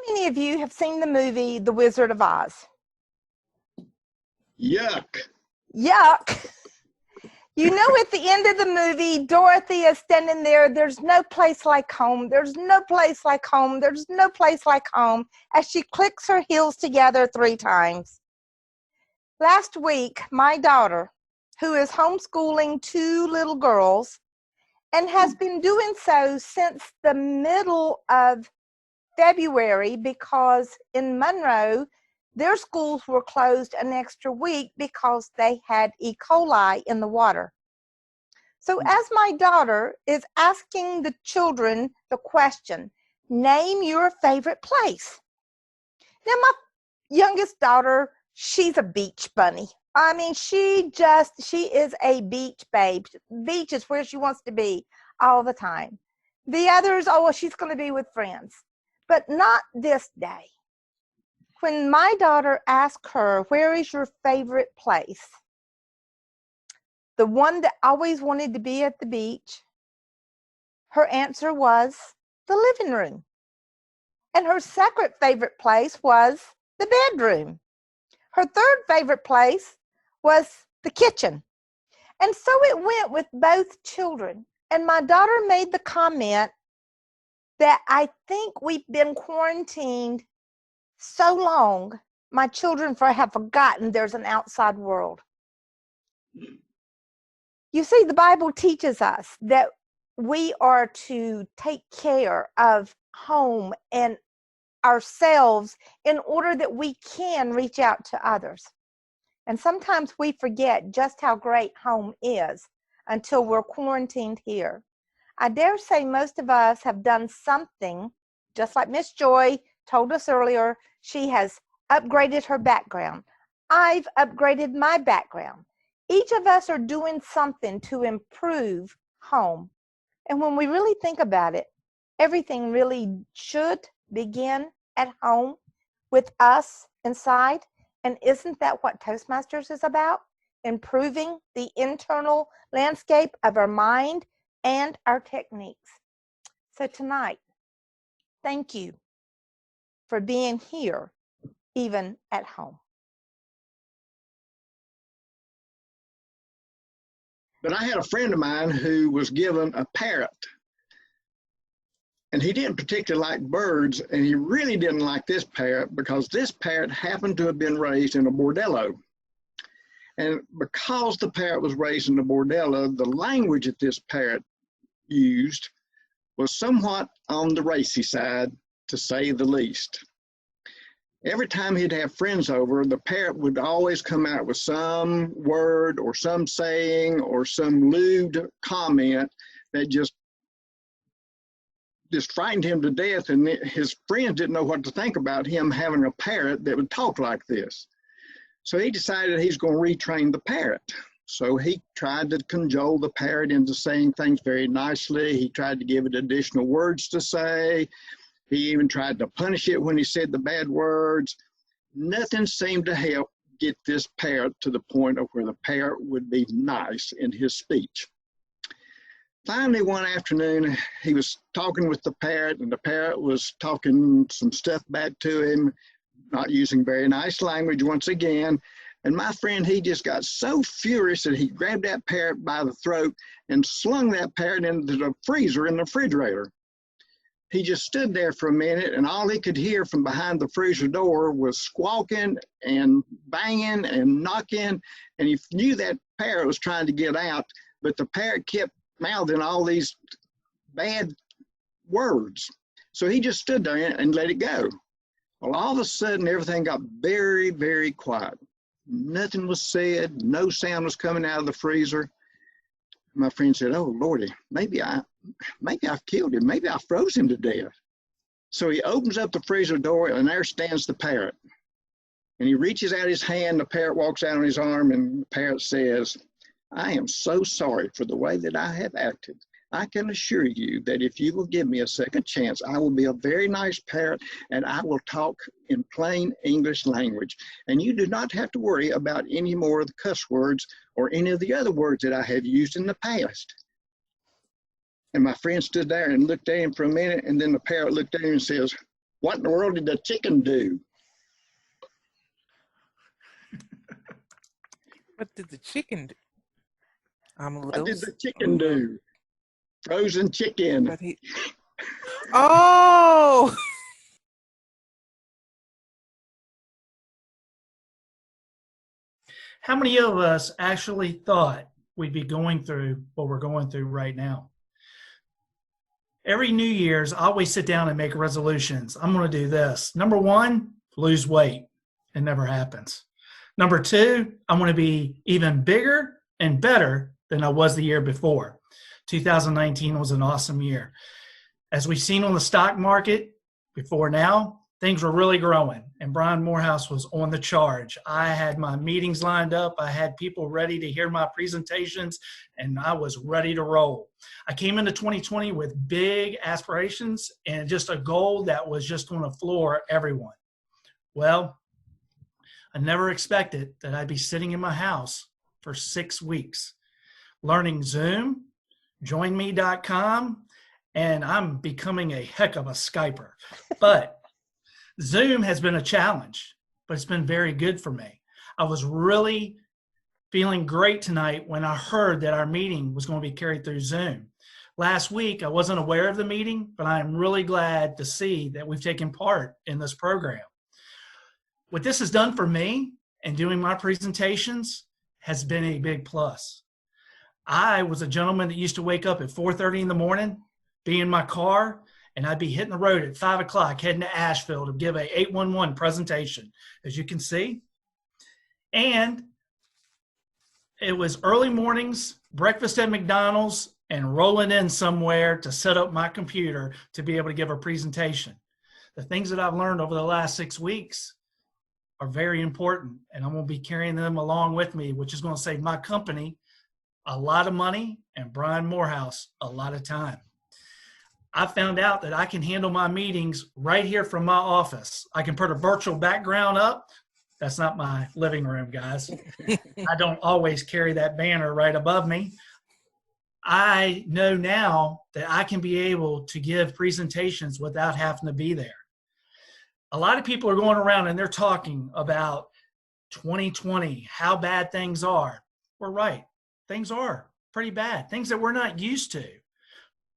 many of you have seen the movie The Wizard of Oz? Yuck. Yuck. You know, at the end of the movie, Dorothy is standing there. There's no place like home. There's no place like home. There's no place like home, as she clicks her heels together 3 times. Last week, my daughter, who is homeschooling 2 little girls and has been doing so since the middle of February, because in Monroe, their schools were closed an extra week because they had E. coli in the water. So as my daughter is asking the children the question, name your favorite place. Now, my youngest daughter, she's a beach bunny. I mean, she is a beach babe. Beach is where she wants to be all the time. The others, oh, well, she's going to be with friends. But not this day. When my daughter asked her, where is your favorite place? The one that always wanted to be at the beach, her answer was the living room. And her second favorite place was the bedroom. Her third favorite place was the kitchen. And so it went with both children. And my daughter made the comment that I think we've been quarantined so long, my children have forgotten there's an outside world. You see, the Bible teaches us that we are to take care of home and ourselves in order that we can reach out to others. And sometimes we forget just how great home is until we're quarantined here. I dare say most of us have done something, just like Miss Joy told us earlier. She has upgraded her background. I've upgraded my background. Each of us are doing something to improve home. And when we really think about it, everything really should begin at home with us inside. And isn't that what Toastmasters is about? Improving the internal landscape of our mind and our techniques. So tonight, thank you for being here, even at home. But I had a friend of mine who was given a parrot. And he didn't particularly like birds, and he really didn't like this parrot because this parrot happened to have been raised in a bordello. And because the parrot was raised in a bordello, the language that this parrot used was somewhat on the racy side, to say the least. Every time he'd have friends over, the parrot would always come out with some word or some saying or some lewd comment that just frightened him to death, and his friends didn't know what to think about him having a parrot that would talk like this. So he decided he's going to retrain the parrot. So he tried to cajole the parrot into saying things very nicely. He tried to give it additional words to say. He even tried to punish it when he said the bad words. Nothing seemed to help get this parrot to the point of where the parrot would be nice in his speech. Finally, one afternoon, he was talking with the parrot, and the parrot was talking some stuff back to him, not using very nice language once again. And my friend, he just got so furious that he grabbed that parrot by the throat and slung that parrot into the freezer in the refrigerator. He just stood there for a minute, and all he could hear from behind the freezer door was squawking and banging and knocking. And he knew that parrot was trying to get out, but the parrot kept mouthing all these bad words. So he just stood there and let it go. Well, all of a sudden, everything got very, very quiet. Nothing was said. No sound was coming out of the freezer. My friend said, "Oh, Lordy, maybe I've killed him. Maybe I froze him to death." So he opens up the freezer door, and there stands the parrot. And he reaches out his hand. The parrot walks out on his arm, and the parrot says, "I am so sorry for the way that I have acted. I can assure you that if you will give me a second chance, I will be a very nice parrot, and I will talk in plain English language. And you do not have to worry about any more of the cuss words or any of the other words that I have used in the past." And my friend stood there and looked at him for a minute, and then the parrot looked at him and says, What in the world did the chicken do? What did the chicken do? I'm a What little. did the chicken do? Frozen chicken. But he. Oh. How many of us actually thought we'd be going through what we're going through right now? Every New Year's, I always sit down and make resolutions. I'm going to do this. Number one, lose weight. It never happens. Number two, I want to be even bigger and better than I was the year before. 2019 was an awesome year. As we've seen on the stock market before now, things were really growing, and Brian Morehouse was on the charge. I had my meetings lined up. I had people ready to hear my presentations, and I was ready to roll. I came into 2020 with big aspirations and just a goal that was just going to floor everyone. Well, I never expected that I'd be sitting in my house for 6 weeks, learning Zoom, joinme.com, and I'm becoming a heck of a Skyper. But Zoom has been a challenge, but it's been very good for me. I was really feeling great tonight when I heard that our meeting was going to be carried through Zoom. Last week, I wasn't aware of the meeting, but I am really glad to see that we've taken part in this program. What this has done for me and doing my presentations has been a big plus. I was a gentleman that used to wake up at 4:30 in the morning, be in my car, and I'd be hitting the road at 5 o'clock, heading to Asheville to give a 811 presentation, as you can see. And it was early mornings, breakfast at McDonald's, and rolling in somewhere to set up my computer to be able to give a presentation. The things that I've learned over the last 6 weeks are very important, and I'm going to be carrying them along with me, which is going to save my company a lot of money and Brian Morehouse a lot of time. I found out that I can handle my meetings right here from my office. I can put a virtual background up. That's not my living room, guys. I don't always carry that banner right above me. I know now that I can be able to give presentations without having to be there. A lot of people are going around and they're talking about 2020, how bad things are. We're right. Things are pretty bad, things that we're not used to.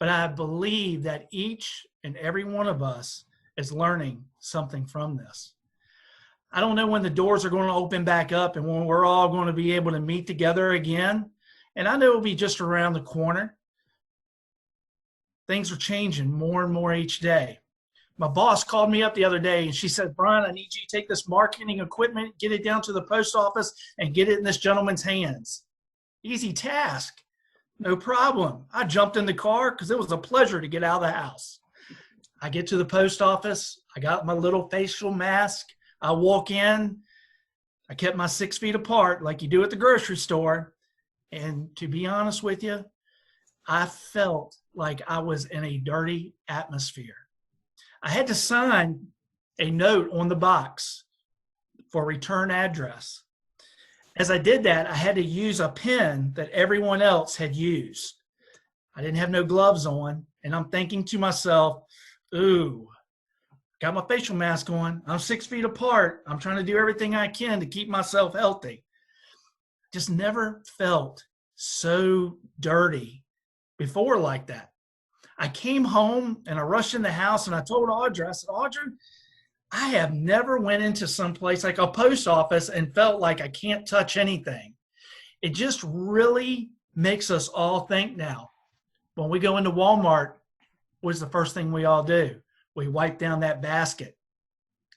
But I believe that each and every one of us is learning something from this. I don't know when the doors are going to open back up and when we're all going to be able to meet together again. And I know it'll be just around the corner. Things are changing more and more each day. My boss called me up the other day and she said, Brian, I need you to take this marketing equipment, get it down to the post office and get it in this gentleman's hands. Easy task. No problem. I jumped in the car because it was a pleasure to get out of the house. I get to the post office. I got my little facial mask. I walk in. I kept my 6 feet apart like you do at the grocery store. And to be honest with you, I felt like I was in a dirty atmosphere. I had to sign a note on the box for return address. As I did that, I had to use a pen that everyone else had used. I didn't have no gloves on, and I'm thinking to myself, ooh, got my facial mask on. I'm 6 feet apart. I'm trying to do everything I can to keep myself healthy. Just never felt so dirty before like that. I came home, and I rushed in the house, and I told Audra, I said, Audra, I have never went into some place like a post office and felt like I can't touch anything. It just really makes us all think now. When we go into Walmart, what's the first thing we all do? We wipe down that basket.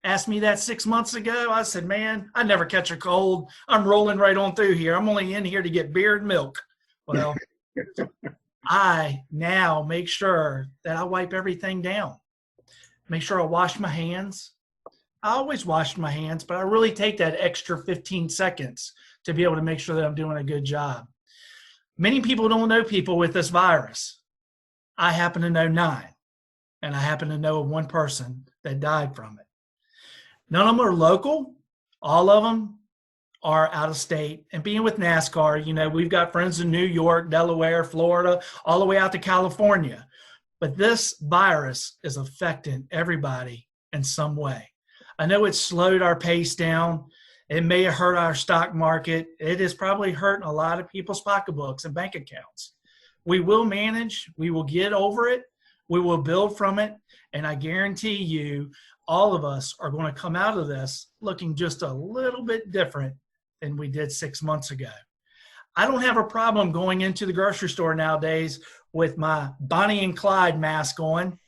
Asked me that 6 months ago. I said, man, I never catch a cold. I'm rolling right on through here. I'm only in here to get beer and milk. Well, I now make sure that I wipe everything down. Make sure I wash my hands. I always wash my hands, but I really take that extra 15 seconds to be able to make sure that I'm doing a good job. Many people don't know people with this virus. I happen to know 9, and I happen to know one person that died from it. None of them are local. All of them are out of state. And being with NASCAR, you know, we've got friends in New York, Delaware, Florida, all the way out to California. But this virus is affecting everybody in some way. I know it slowed our pace down. It may have hurt our stock market. It is probably hurting a lot of people's pocketbooks and bank accounts. We will manage. We will get over it. We will build from it. And I guarantee you, all of us are going to come out of this looking just a little bit different than we did 6 months ago. I don't have a problem going into the grocery store nowadays with my Bonnie and Clyde mask on,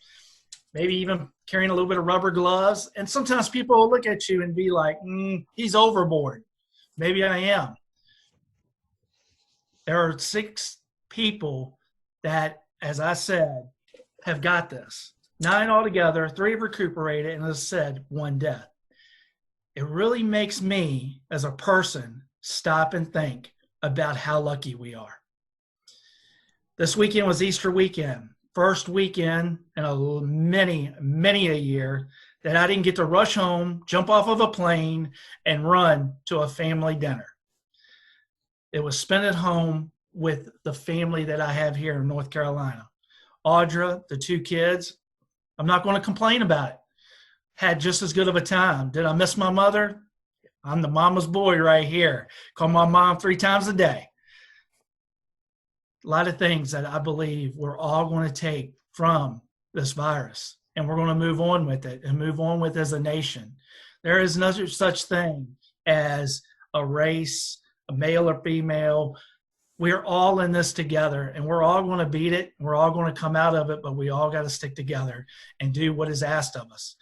maybe even carrying a little bit of rubber gloves. And sometimes people will look at you and be like, he's overboard. Maybe I am. There are 6 people that, as I said, have got this. 9 altogether, 3 have recuperated, and as I said, 1 death. It really makes me, as a person, stop and think about how lucky we are. This weekend was Easter weekend. First weekend in many a year that I didn't get to rush home, jump off of a plane, and run to a family dinner. It was spent at home with the family that I have here in North Carolina. Audra, the 2 kids, I'm not going to complain about it. Had just as good of a time. Did I miss my mother? I'm the mama's boy right here. Call my mom 3 times a day. A lot of things that I believe we're all going to take from this virus, and we're going to move on with it and move on with as a nation. There is no such thing as a race, a male or female. We're all in this together, and we're all going to beat it. We're all going to come out of it, but we all got to stick together and do what is asked of us.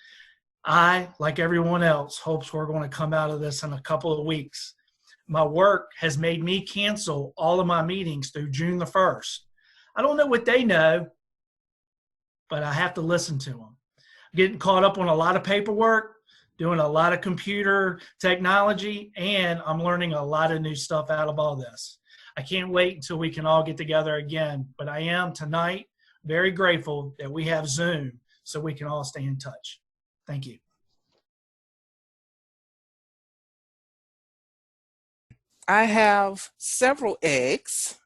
I, like everyone else, hopes we're going to come out of this in a couple of weeks. My work has made me cancel all of my meetings through June the 1st. I don't know what they know, but I have to listen to them. I'm getting caught up on a lot of paperwork, doing a lot of computer technology, and I'm learning a lot of new stuff out of all this. I can't wait until we can all get together again, but I am tonight very grateful that we have Zoom so we can all stay in touch. Thank you. I have several eggs.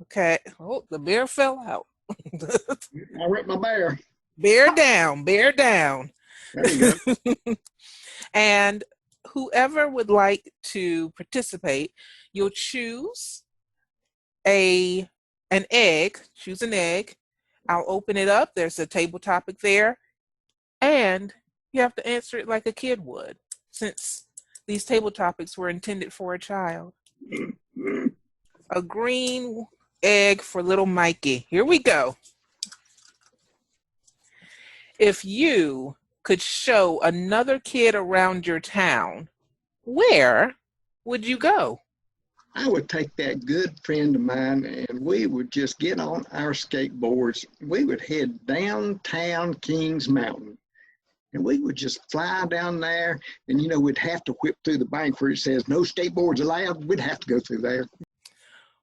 Okay. Oh, the bear fell out. I ripped my bear. Bear down, bear down. There you go. And whoever would like to participate, you'll choose an egg. Choose an egg. I'll open it up. There's a table topic there. And you have to answer it like a kid would, since these table topics were intended for a child. A green egg for little Mikey. Here we go. If you could show another kid around your town, where would you go? I would take that good friend of mine and we would just get on our skateboards. We would head downtown Kings Mountain. And we would just fly down there, and, you know, we'd have to whip through the bank where it says no skateboards allowed. We'd have to go through there.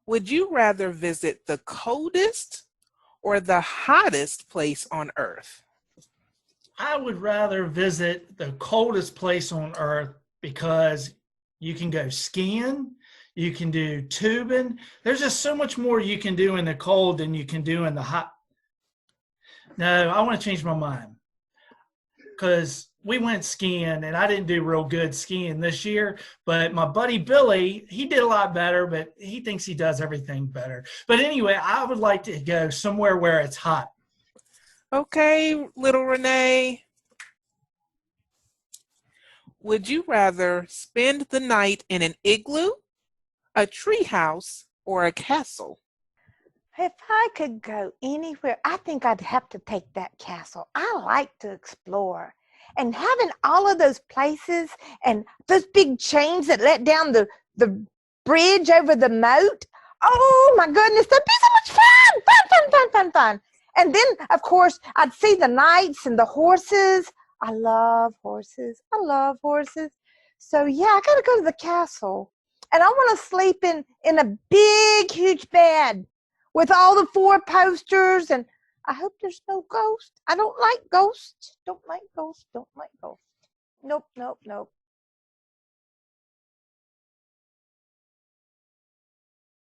Would you rather visit the coldest or the hottest place on Earth? I would rather visit the coldest place on Earth because you can go skiing, you can do tubing. There's just so much more you can do in the cold than you can do in the hot. No, I want to change my mind. Because we went skiing, and I didn't do real good skiing this year, but my buddy Billy, he did a lot better, but he thinks he does everything better. But anyway, I would like to go somewhere where it's hot. Okay, little Renee. Would you rather spend the night in an igloo, a treehouse, or a castle? If I could go anywhere, I think I'd have to take that castle. I like to explore. And having all of those places and those big chains that let down the bridge over the moat, oh my goodness, that'd be so much fun! Fun. And then, of course, I'd see the knights and the horses. I love horses. So yeah, I gotta go to the castle. And I want to sleep in a big, huge bed with all the 4 posters, and I hope there's no ghost. I don't like ghosts. Nope.